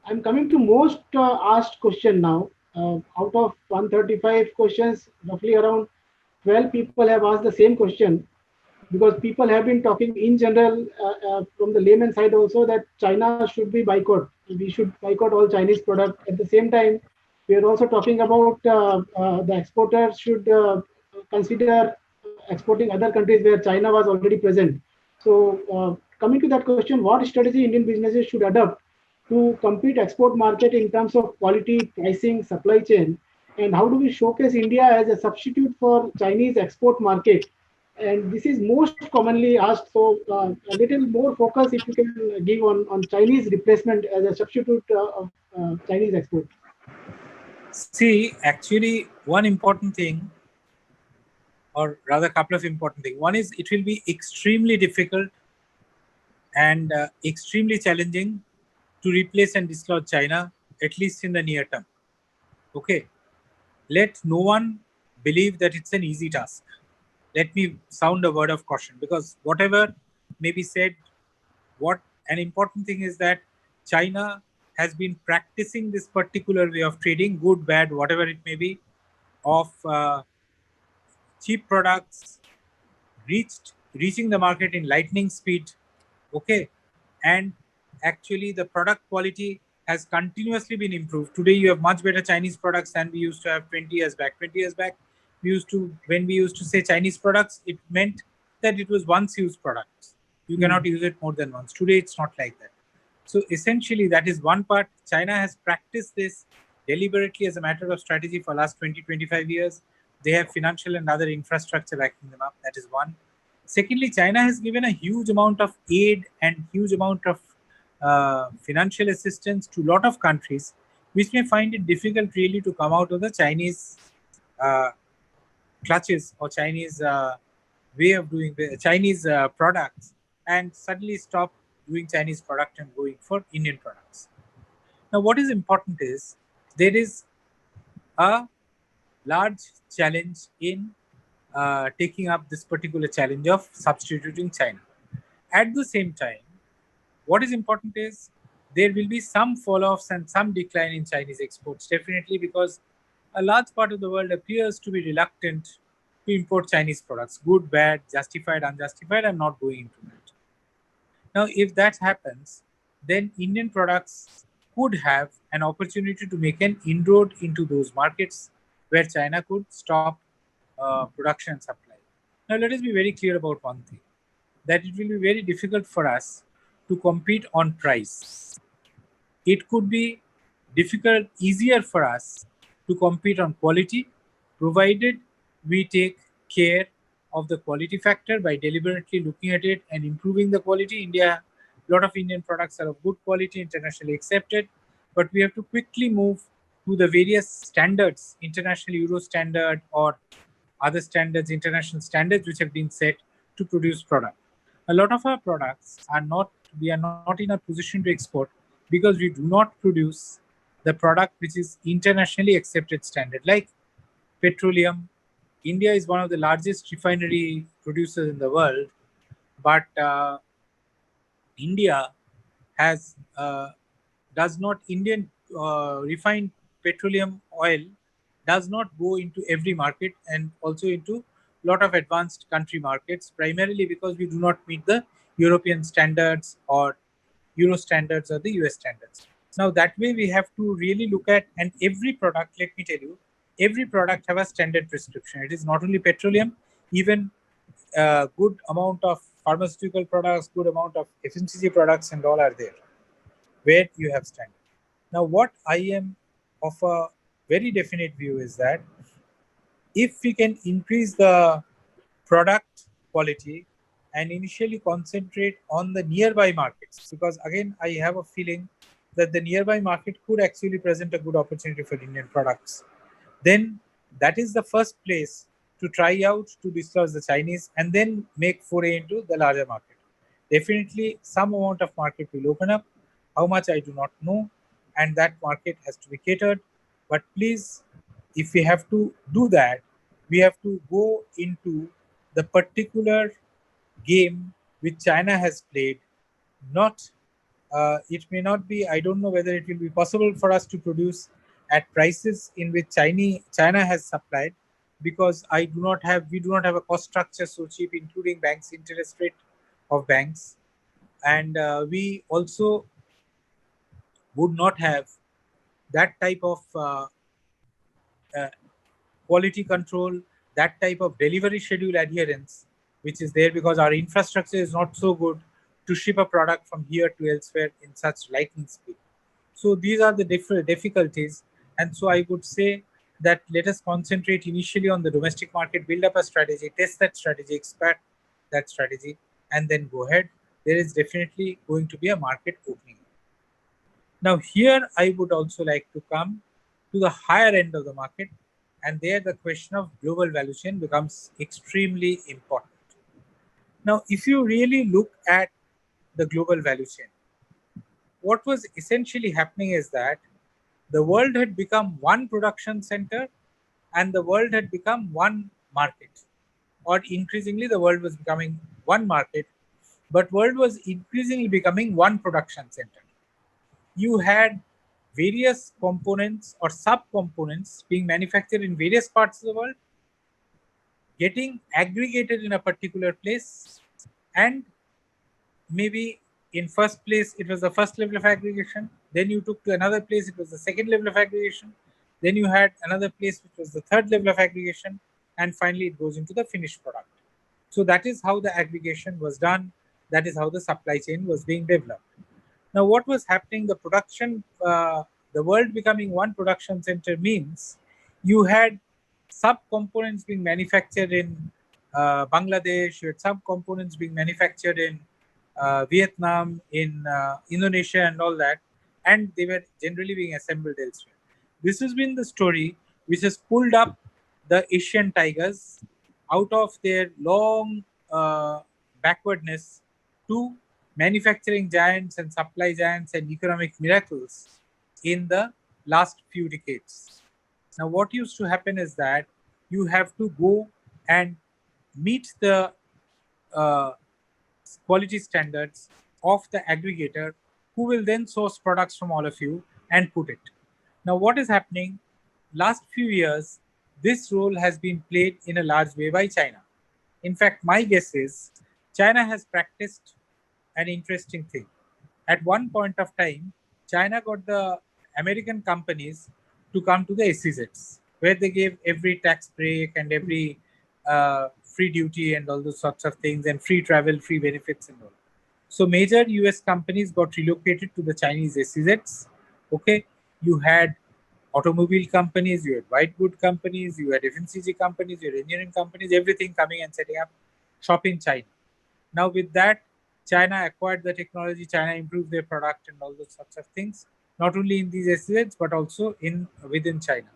I'm coming to most asked question now. Out of 135 questions, roughly around 12 people have asked the same question, because people have been talking in general from the layman side also that China should be boycott. We should boycott all Chinese products. At the same time, we are also talking about the exporters should consider exporting other countries where China was already present. So, coming to that question, what strategy Indian businesses should adopt to compete export market in terms of quality, pricing, supply chain, and how do we showcase India as a substitute for Chinese export market? And this is most commonly asked. So, a little more focus if you can give on Chinese replacement as a substitute of Chinese export. See, actually, one important thing, or rather, a couple of important things. One is it will be extremely difficult and extremely challenging to replace and dislodge China, at least in the near term. Okay, let no one believe that it's an easy task. Let me sound a word of caution, because whatever may be said, what an important thing is that China has been practicing this particular way of trading, good, bad, whatever it may be, of cheap products reaching the market in lightning speed. Okay, and actually the product quality has continuously been improved. Today you have much better Chinese products than we used to have 20 years back. 20 years back, when we used to say Chinese products, it meant that it was once used products. You cannot use it more than once. Today it's not like that. So essentially that is one part. China has practiced this deliberately as a matter of strategy for last 20-25 years. They have financial and other infrastructure backing them up. That is one. Secondly, China has given a huge amount of aid and huge amount of financial assistance to a lot of countries, which may find it difficult really to come out of the Chinese uh, clutches or Chinese way of doing the Chinese products, and suddenly stop doing Chinese product and going for Indian products. Now, what is important is there is a large challenge in taking up this particular challenge of substituting China. At the same time, what is important is there will be some fall-offs and some decline in Chinese exports, definitely, because a large part of the world appears to be reluctant to import Chinese products. Good, bad, justified, unjustified, I'm not going into that. Now, if that happens, then Indian products could have an opportunity to make an inroad into those markets where China could stop production and supply. Now, let us be very clear about one thing, that it will be very difficult for us to compete on price. It could be easier for us to compete on quality, provided we take care of the quality factor by deliberately looking at it and improving the quality. A lot of Indian products are of good quality, internationally accepted, but we have to quickly move to the various standards, international Euro standard or other standards, international standards, which have been set to produce product. A lot of our products are not, we are not in a position to export because we do not produce the product which is internationally accepted standard. Like petroleum, India is one of the largest refinery producers in the world, but India has does not Indian refined petroleum oil does not go into every market and also into a lot of advanced country markets, primarily because we do not meet the European standards or Euro standards or the US standards. Now that way we have to really look at, and every product, let me tell you, every product have a standard prescription. It is not only petroleum, even good amount of pharmaceutical products, good amount of FMCG products and all are there where you have standard. Now, what I am of a very definite view is that if we can increase the product quality and initially concentrate on the nearby markets, because again, I have a feeling that the nearby market could actually present a good opportunity for Indian products, then that is the first place to try out to dislodge the Chinese and then make foray into the larger market. Definitely, some amount of market will open up. How much I do not know, and that market has to be catered. But please, if we have to do that, we have to go into the particular game which China has played, not it may not be, I don't know whether it will be possible for us to produce at prices in which China has supplied, because we do not have a cost structure so cheap, including banks interest rate of banks, and we also would not have that type of uh, quality control, that type of delivery schedule adherence, which is there because our infrastructure is not so good to ship a product from here to elsewhere in such lightning speed. So these are the different difficulties. And so I would say that let us concentrate initially on the domestic market, build up a strategy, test that strategy, expand that strategy, and then go ahead. There is definitely going to be a market opening. Now, here I would also like to come to the higher end of the market, and there the question of global value chain becomes extremely important. Now, if you really look at the global value chain, what was essentially happening is that the world had become one production center and the world had become one market, or increasingly the world was becoming one market, but world was increasingly becoming one production center. You had various components or sub-components being manufactured in various parts of the world, getting aggregated in a particular place, and maybe in first place it was the first level of aggregation, then you took to another place, it was the second level of aggregation, then you had another place which was the third level of aggregation, and finally it goes into the finished product. So that is how the aggregation was done, that is how the supply chain was being developed. Now, what was happening, the world becoming one production center means you had sub-components being manufactured in Bangladesh, you had sub-components being manufactured in Vietnam, in Indonesia and all that, and they were generally being assembled elsewhere. This has been the story which has pulled up the Asian tigers out of their long backwardness to manufacturing giants and supply giants and economic miracles in the last few decades. Now, what used to happen is that you have to go and meet the uh, quality standards of the aggregator, who will then source products from all of you and put it. Now, what is happening? Last few years, this role has been played in a large way by China. In fact, my guess is China has practiced an interesting thing. At one point of time, China got the American companies to come to the SEZs, where they gave every tax break and every free duty and all those sorts of things, and free travel, free benefits, and all. So major US companies got relocated to the Chinese SEZs. Okay, you had automobile companies, you had white good companies, you had FMCG companies, you had engineering companies, everything coming and setting up shop in China. Now, with that, China acquired the technology, China improved their product and all those sorts of things, not only in these SEZs, but also within China.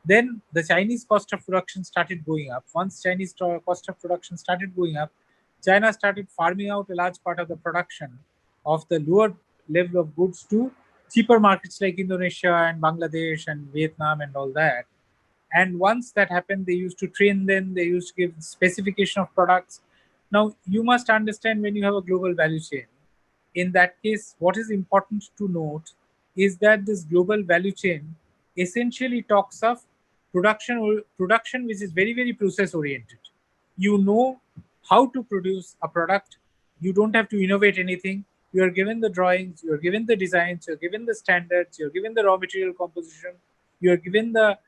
Then the Chinese cost of production started going up. Once Chinese cost of production started going up, China started farming out a large part of the production of the lower level of goods to cheaper markets like Indonesia and Bangladesh and Vietnam and all that. And once that happened, they used to train them, they used to give specification of products. Now, you must understand, when you have a global value chain, in that case, what is important to note is that this global value chain essentially talks of production which is very, very process oriented. You know how to produce a product. You don't have to innovate anything. You are given the drawings, you are given the designs, you're given the standards, you're given the raw material composition, you are given the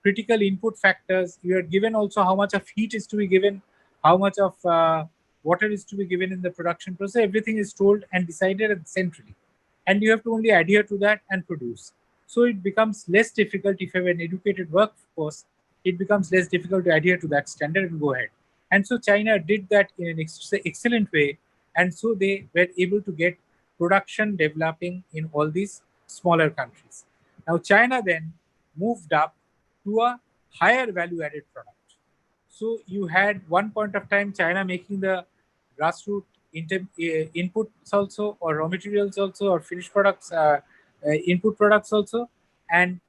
critical input factors, you are given also how much of heat is to be given, how much of water is to be given in the production process. Everything is told and decided centrally, and you have to only adhere to that and produce. So it becomes less difficult. If you have an educated workforce, it becomes less difficult to adhere to that standard and go ahead. And so China did that in an excellent way, and so they were able to get production developing in all these smaller countries. Now China then moved up to a higher value added product. So you had one point of time China making the grassroots inputs also, or raw materials also, or finished products, input products also, and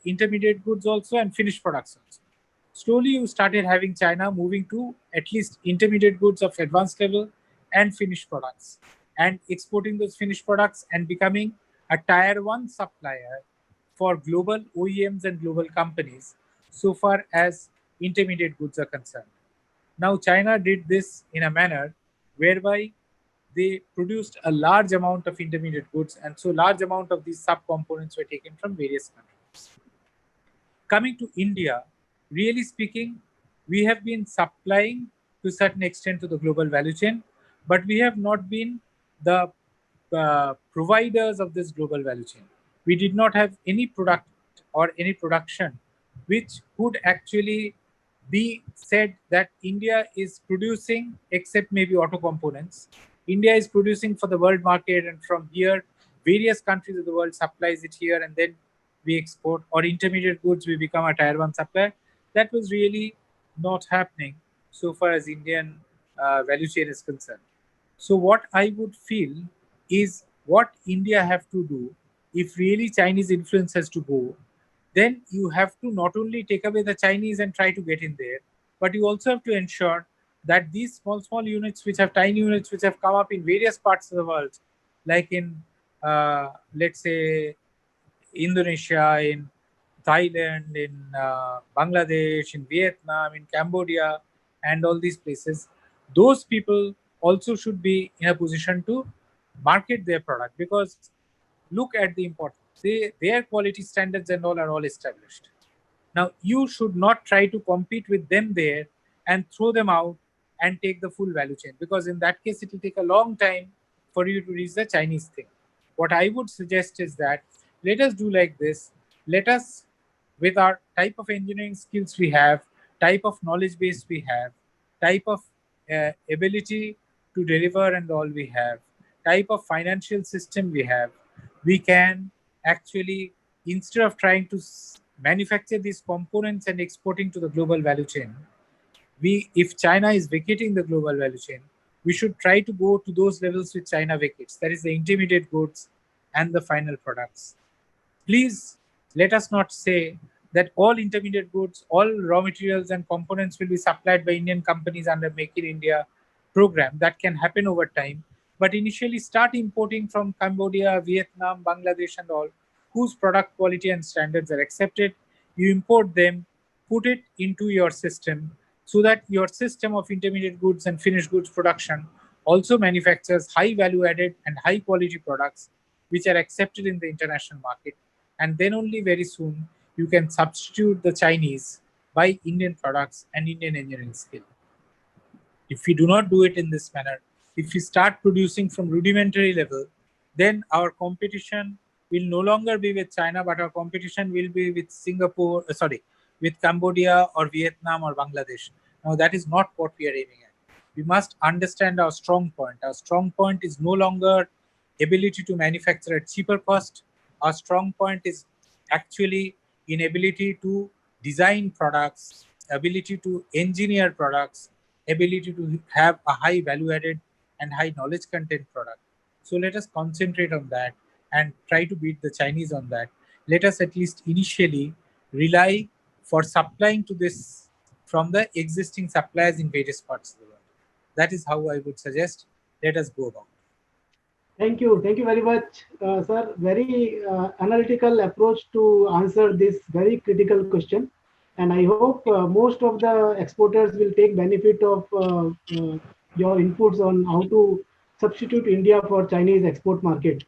intermediate goods also, and finished products also. Slowly, you started having China moving to at least intermediate goods of advanced level and finished products. and exporting those finished products and becoming a tier 1 supplier for global OEMs and global companies so far as intermediate goods are concerned. Now, China did this in a manner whereby they produced a large amount of intermediate goods, and so large amount of these subcomponents were taken from various countries. Coming to India, really speaking, we have been supplying to a certain extent to the global value chain, but we have not been the providers of this global value chain. We did not have any product or any production which could actually be said that India is producing, except maybe auto components. India is producing for the world market, and from here, various countries of the world supplies it here, and then we export, or intermediate goods, we become a tier 1 supplier. That was really not happening so far as Indian value chain is concerned. So what I would feel is what India have to do if really Chinese influence has to go, then you have to not only take away the Chinese and try to get in there, but you also have to ensure that these small units, which have tiny units, which have come up in various parts of the world, like in, let's say, Indonesia, in Thailand, in Bangladesh, in Vietnam, in Cambodia, and all these places, those people also should be in a position to market their product, because look at the importance. Their quality standards and all are all established. Now, you should not try to compete with them there and throw them out and take the full value chain, because in that case, it will take a long time for you to reach the Chinese thing. What I would suggest is that let us do like this. Let us, with our type of engineering skills we have, type of knowledge base we have, type of ability to deliver and all we have, type of financial system we have, we can actually, instead of trying to manufacture these components and exporting to the global value chain, if China is vacating the global value chain, we should try to go to those levels which China vacates, that is the intermediate goods and the final products. Please let us not say that all intermediate goods, all raw materials and components will be supplied by Indian companies under Make in India program. That can happen over time. But initially start importing from Cambodia, Vietnam, Bangladesh and all, whose product quality and standards are accepted. You import them, put it into your system, so that your system of intermediate goods and finished goods production also manufactures high value added and high quality products which are accepted in the international market. And then only very soon you can substitute the Chinese by Indian products and Indian engineering skill. If we do not do it in this manner, if we start producing from rudimentary level, then our competition will no longer be with China, but our competition will be with with Cambodia or Vietnam or Bangladesh. Now, that is not what we are aiming at. We must understand our strong point. Our strong point is no longer ability to manufacture at cheaper cost. Our strong point is actually in ability to design products, ability to engineer products, ability to have a high value added and high knowledge content product. So let us concentrate on that and try to beat the Chinese on that. Let us at least initially rely for supplying to this from the existing suppliers in various parts of the world. That is how I would suggest let us go about. Thank you very much, sir. Very analytical approach to answer this very critical question. And I hope most of the exporters will take benefit of your inputs on how to substitute India for Chinese export market.